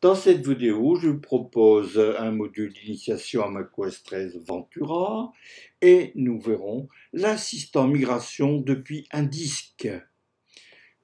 Dans cette vidéo, je vous propose un module d'initiation à macOS 13 Ventura et nous verrons l'assistant migration depuis un disque.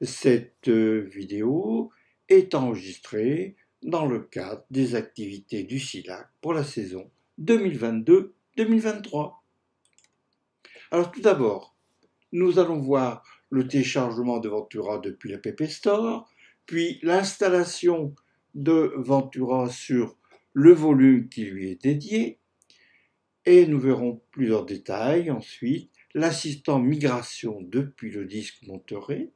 Cette vidéo est enregistrée dans le cadre des activités du SILAC pour la saison 2022-2023. Alors tout d'abord, nous allons voir le téléchargement de Ventura depuis l'App Store, puis l'installation de Ventura sur le volume qui lui est dédié, et nous verrons plusieurs détails. Ensuite, l'assistant migration depuis le disque Monterey,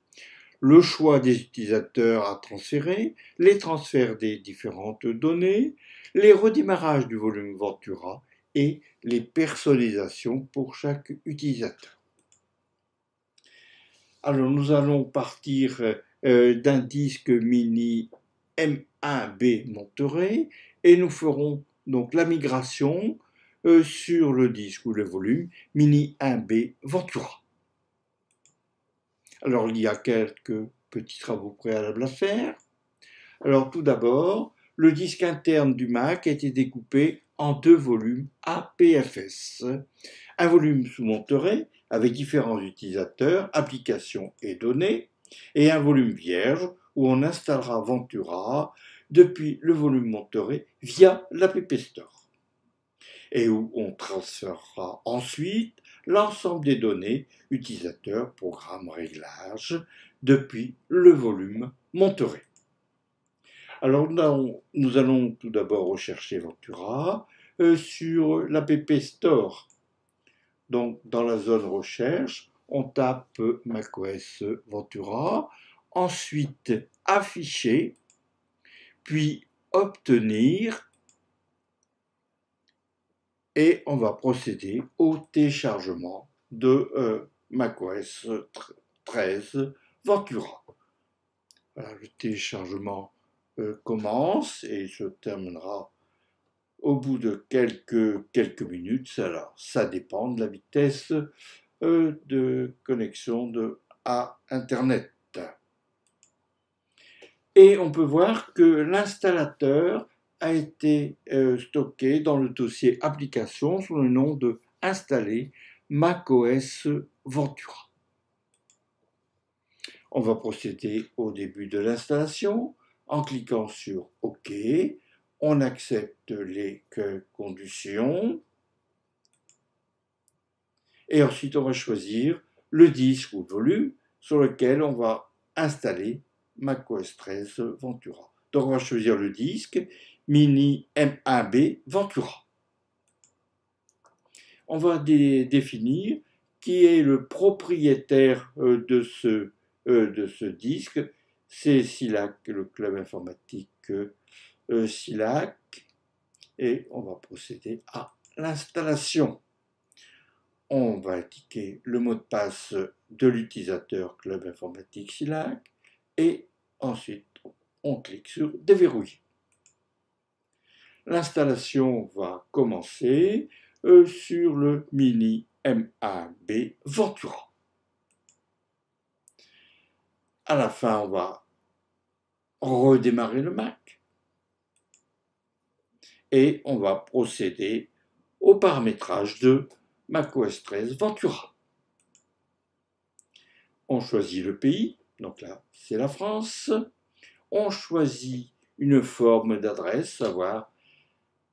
le choix des utilisateurs à transférer, les transferts des différentes données, les redémarrages du volume Ventura et les personnalisations pour chaque utilisateur. Alors nous allons partir d'un disque mini M1B Monterey et nous ferons donc la migration sur le disque ou le volume mini 1B Ventura. Alors il y a quelques petits travaux préalables à faire. Alors tout d'abord, le disque interne du Mac a été découpé en deux volumes APFS. Un volume sous Monterey avec différents utilisateurs, applications et données, et un volume vierge où on installera Ventura depuis le volume Monterey via l'App Store, et où on transférera ensuite l'ensemble des données, utilisateurs, programmes, réglages, depuis le volume Monterey. Alors nous allons tout d'abord rechercher Ventura sur l'App Store. Donc dans la zone recherche, on tape macOS Ventura, ensuite afficher, puis obtenir, et on va procéder au téléchargement de macOS 13 Ventura. Voilà, le téléchargement commence et se terminera au bout de quelques minutes. Alors, ça dépend de la vitesse de connexion à Internet. Et on peut voir que l'installateur a été stocké dans le dossier application sous le nom de installer macOS Ventura. On va procéder au début de l'installation en cliquant sur OK. On accepte les conditions. Et ensuite, on va choisir le disque ou le volume sur lequel on va installer macOS 13 Ventura. Donc, on va choisir le disque Mini M1B Ventura. On va définir qui est le propriétaire de ce disque. C'est SILAC, le club informatique SILAC. Et on va procéder à l'installation. On va indiquer le mot de passe de l'utilisateur Club Informatique SILAC et ensuite on clique sur Déverrouiller. L'installation va commencer sur le Mini M1B Ventura. À la fin, on va redémarrer le Mac et on va procéder au paramétrage de macOS 13 Ventura. On choisit le pays, donc là c'est la France. On choisit une forme d'adresse, savoir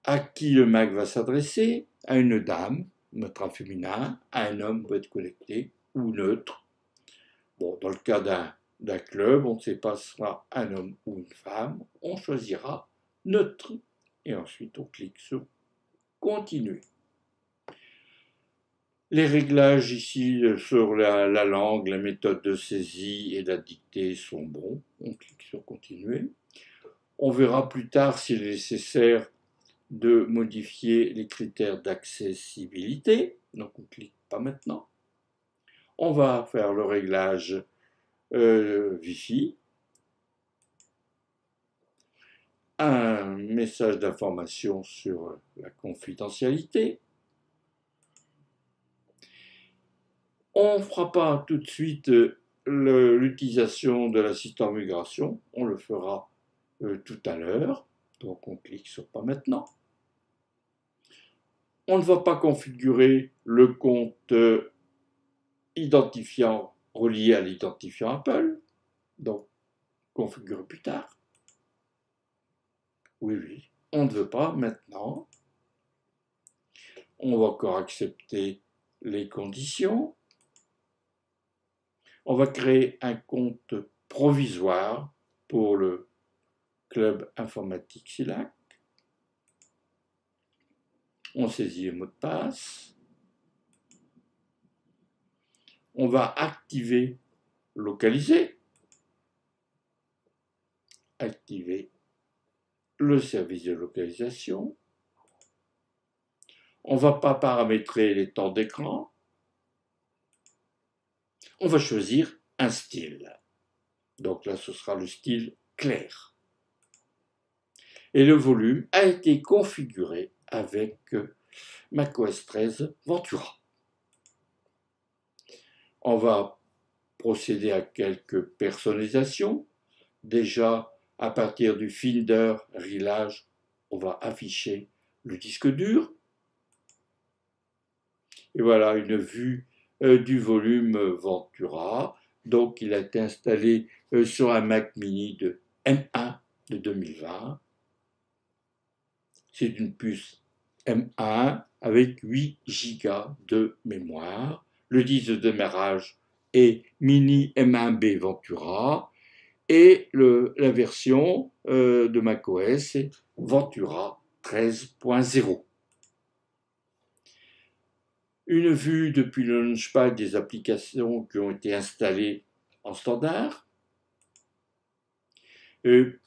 à qui le Mac va s'adresser, à une dame, neutre féminin, à un homme peut être connecté ou neutre. Bon, dans le cas d'un club, on ne sait pas si ce sera un homme ou une femme, on choisira neutre et ensuite on clique sur Continuer. Les réglages ici sur la langue, la méthode de saisie et la dictée sont bons. On clique sur Continuer. On verra plus tard s'il est nécessaire de modifier les critères d'accessibilité. Donc on ne clique pas maintenant. On va faire le réglage Wi-Fi. Un message d'information sur la confidentialité. On ne fera pas tout de suite l'utilisation de l'assistant migration, on le fera tout à l'heure. Donc on clique sur Pas maintenant. On ne va pas configurer le compte identifiant relié à l'identifiant Apple. Donc configurer plus tard. Oui, on ne veut pas maintenant. On va encore accepter les conditions. On va créer un compte provisoire pour le club informatique SILAC. On saisit le mot de passe. On va activer localiser. Activer le service de localisation. On ne va pas paramétrer les temps d'écran. On va choisir un style. Donc là, ce sera le style clair. Et le volume a été configuré avec macOS 13 Ventura. On va procéder à quelques personnalisations. Déjà, à partir du Finder Réglage, on va afficher le disque dur. Et voilà une vue du volume Ventura. Donc, il a été installé sur un Mac mini de M1 de 2020. C'est une puce M1 avec 8 Go de mémoire. Le disque de démarrage est Mini M1B Ventura. Et la version de macOS est Ventura 13.0. Une vue depuis le Launchpad des applications qui ont été installées en standard. Une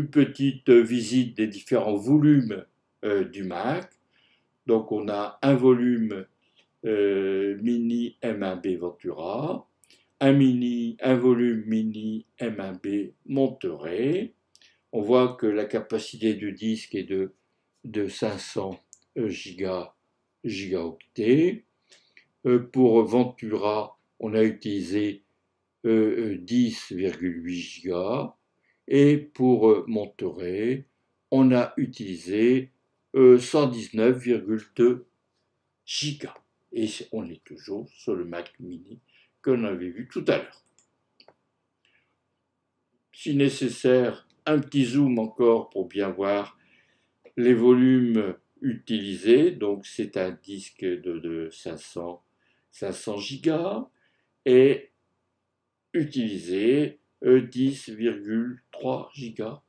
petite visite des différents volumes du Mac. Donc on a un volume Mini M1B Ventura, un volume Mini M1B Monterey. On voit que la capacité du disque est de 500 gigaoctets. Pour Ventura, on a utilisé 10,8 Go. Et pour Monterey, on a utilisé 119,2 Go. Et on est toujours sur le Mac mini qu'on avait vu tout à l'heure. Si nécessaire, un petit zoom encore pour bien voir les volumes utilisés. Donc c'est un disque de 500 Go et utilisé 10,3 gigaoctets.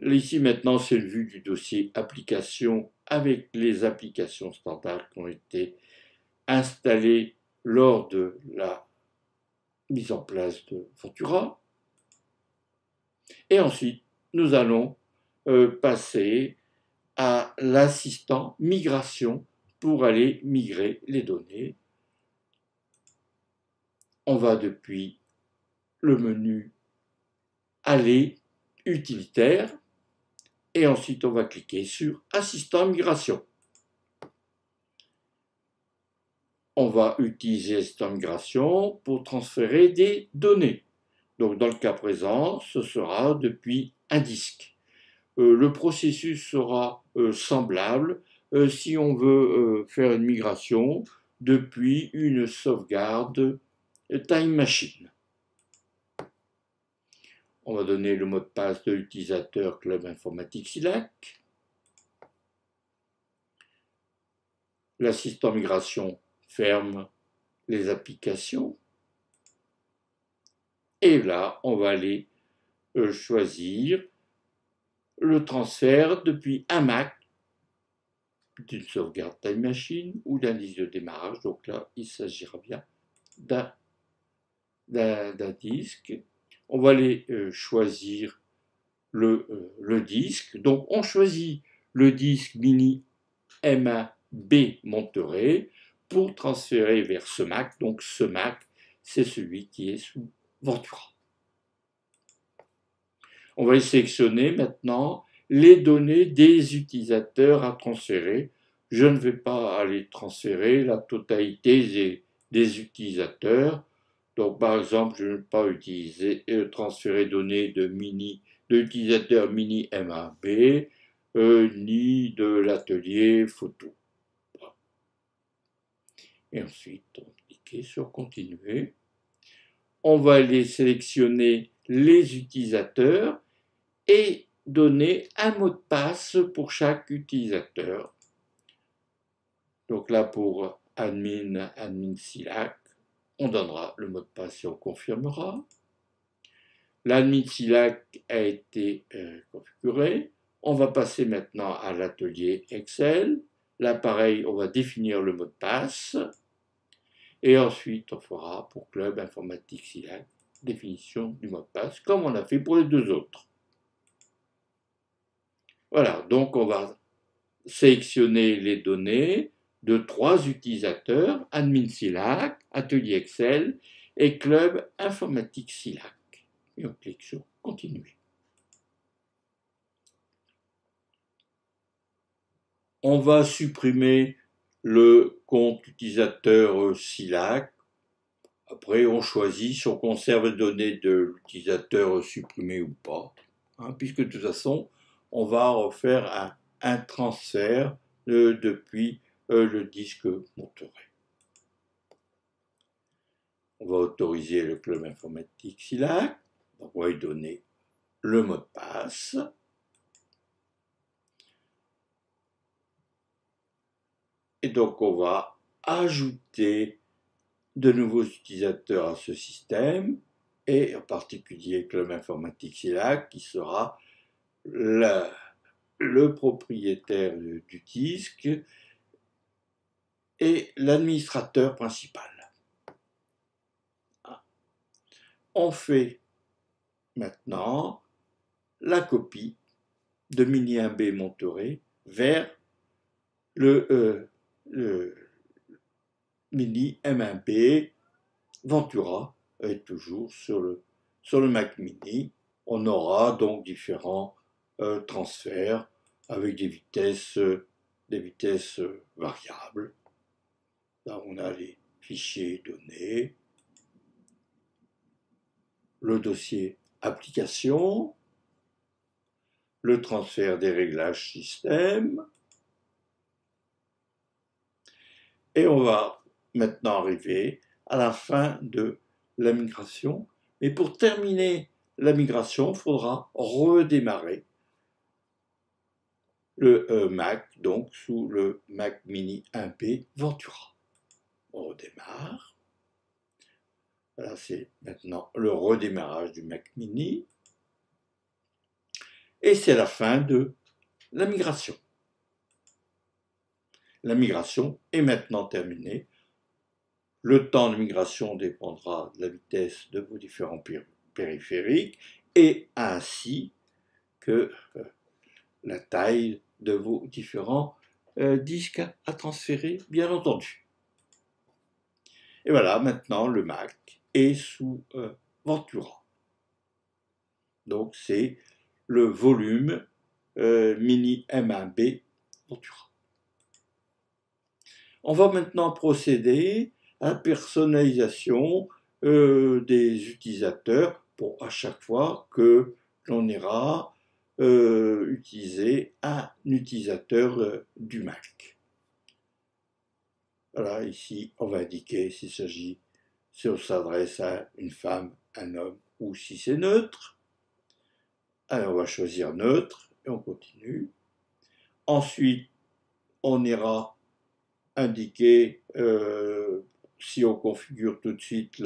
Ici maintenant c'est le vue du dossier applications avec les applications standards qui ont été installées lors de la mise en place de Ventura. Et ensuite nous allons passer à l'assistant migration pour aller migrer les données. On va depuis le menu Aller utilitaire et ensuite on va cliquer sur Assistant migration. On va utiliser Assistant migration pour transférer des données. Donc dans le cas présent, ce sera depuis un disque. Le processus sera semblable si on veut faire une migration depuis une sauvegarde Time Machine. On va donner le mot de passe de l'utilisateur Club Informatique SILAC. L'assistant migration ferme les applications. Et là, on va aller choisir le transfert depuis un Mac d'une sauvegarde Time Machine ou d'un disque de démarrage. Donc là, il s'agira bien d'un disque. On va aller choisir le disque. Donc on choisit le disque Mini M1B Monterey pour transférer vers ce Mac. Donc ce Mac, c'est celui qui est sous Ventura. On va sélectionner maintenant les données des utilisateurs à transférer. Je ne vais pas aller transférer la totalité des utilisateurs. Donc, par exemple, je ne vais pas utiliser transférer données de l'utilisateur mini M1B, ni de l'atelier photo. Et ensuite, on clique sur continuer. On va aller sélectionner les utilisateurs et donner un mot de passe pour chaque utilisateur. Donc là, pour admin Silac, on donnera le mot de passe et on confirmera. L'admin Silac a été configuré. On va passer maintenant à l'atelier Excel. Là, pareil, on va définir le mot de passe. Et ensuite, on fera pour Club Informatique Silac définition du mot de passe, comme on a fait pour les deux autres. Voilà, donc on va sélectionner les données de 3 utilisateurs, Admin Silac, Atelier Excel et Club Informatique Silac. Et on clique sur Continuer. On va supprimer le compte utilisateur Silac. Après, on choisit si on conserve les données de l'utilisateur supprimé ou pas, puisque de toute façon, on va refaire un transfert depuis le disque Monterey. On va autoriser le club informatique Silac. Donc on va lui donner le mot de passe. Et donc on va ajouter de nouveaux utilisateurs à ce système, et en particulier Club Informatique Silac, qui sera le propriétaire du disque et l'administrateur principal. On fait maintenant la copie de Mini 1B Monterey vers le Mini M1B Ventura, et toujours sur le Mac Mini. On aura donc différents transferts avec des vitesses variables. Là, on a les fichiers données, le dossier application, le transfert des réglages système. Et on va maintenant arriver à la fin de la migration. Mais pour terminer la migration, il faudra redémarrer le Mac, donc sous le Mac Mini 1B Ventura. On redémarre. Voilà, c'est maintenant le redémarrage du Mac Mini. Et c'est la fin de la migration. La migration est maintenant terminée. Le temps de migration dépendra de la vitesse de vos différents périphériques et ainsi que la taille de vos différents disques à transférer, bien entendu. Et voilà, maintenant le Mac est sous Ventura. Donc c'est le volume Mini M1B Ventura. On va maintenant procéder à la personnalisation des utilisateurs pour à chaque fois que l'on ira utiliser un utilisateur du Mac. Voilà, ici, on va indiquer si on s'adresse à une femme, un homme ou si c'est neutre. Alors, on va choisir neutre et on continue. Ensuite, on ira indiquer, si on configure tout de suite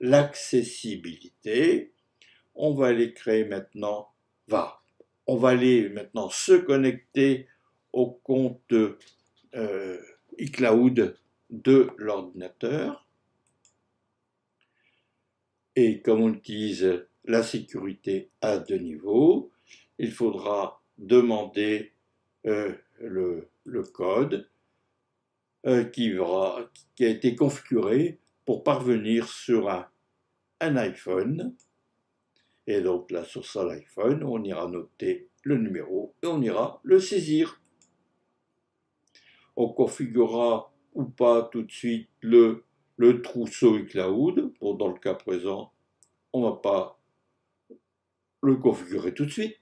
l'accessibilité. On va aller créer maintenant, on va aller maintenant se connecter au compte iCloud de l'ordinateur. Et comme on utilise la sécurité à 2 niveaux, il faudra demander le code qui a été configuré pour parvenir sur un iPhone. Et donc là, sur ça, l'iPhone, on ira noter le numéro et on ira le saisir. On configurera ou pas tout de suite le le trousseau iCloud. Bon, dans le cas présent, on ne va pas le configurer tout de suite.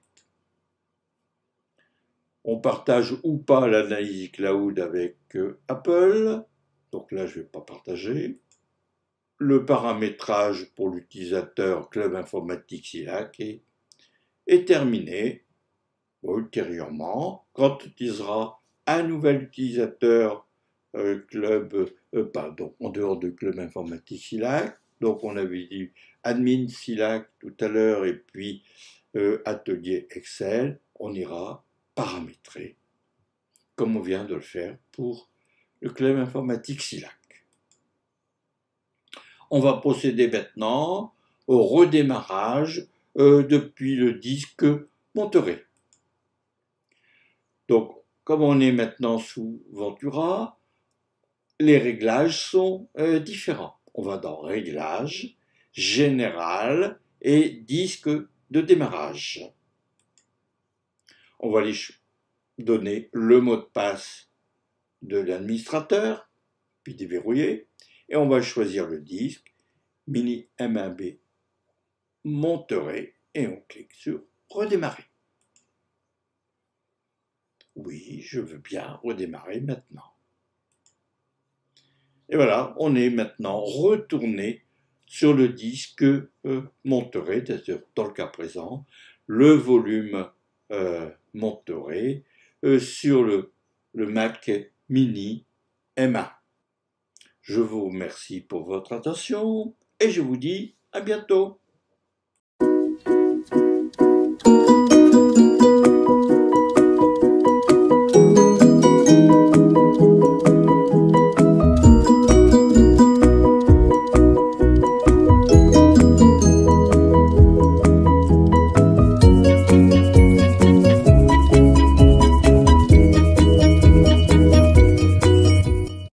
On partage ou pas l'analyse iCloud avec Apple. Donc là, je ne vais pas partager. Le paramétrage pour l'utilisateur Club Informatique SILAC est terminé. Ultérieurement, quand on utilisera un nouvel utilisateur en dehors de Club Informatique SILAC, donc on avait dit admin SILAC tout à l'heure et puis atelier Excel, on ira paramétrer comme on vient de le faire pour le Club Informatique SILAC. On va procéder maintenant au redémarrage depuis le disque Monterey. Donc, comme on est maintenant sous Ventura, les réglages sont différents. On va dans Réglages, Général et Disque de démarrage. On va lui donner le mot de passe de l'administrateur, puis déverrouiller, et on va choisir le disque Mini M1B Monterey et on clique sur Redémarrer. Oui, je veux bien redémarrer maintenant. Et voilà, on est maintenant retourné sur le disque Monterey, c'est-à-dire dans le cas présent, le volume Monterey sur le Mac Mini M1. Je vous remercie pour votre attention et je vous dis à bientôt.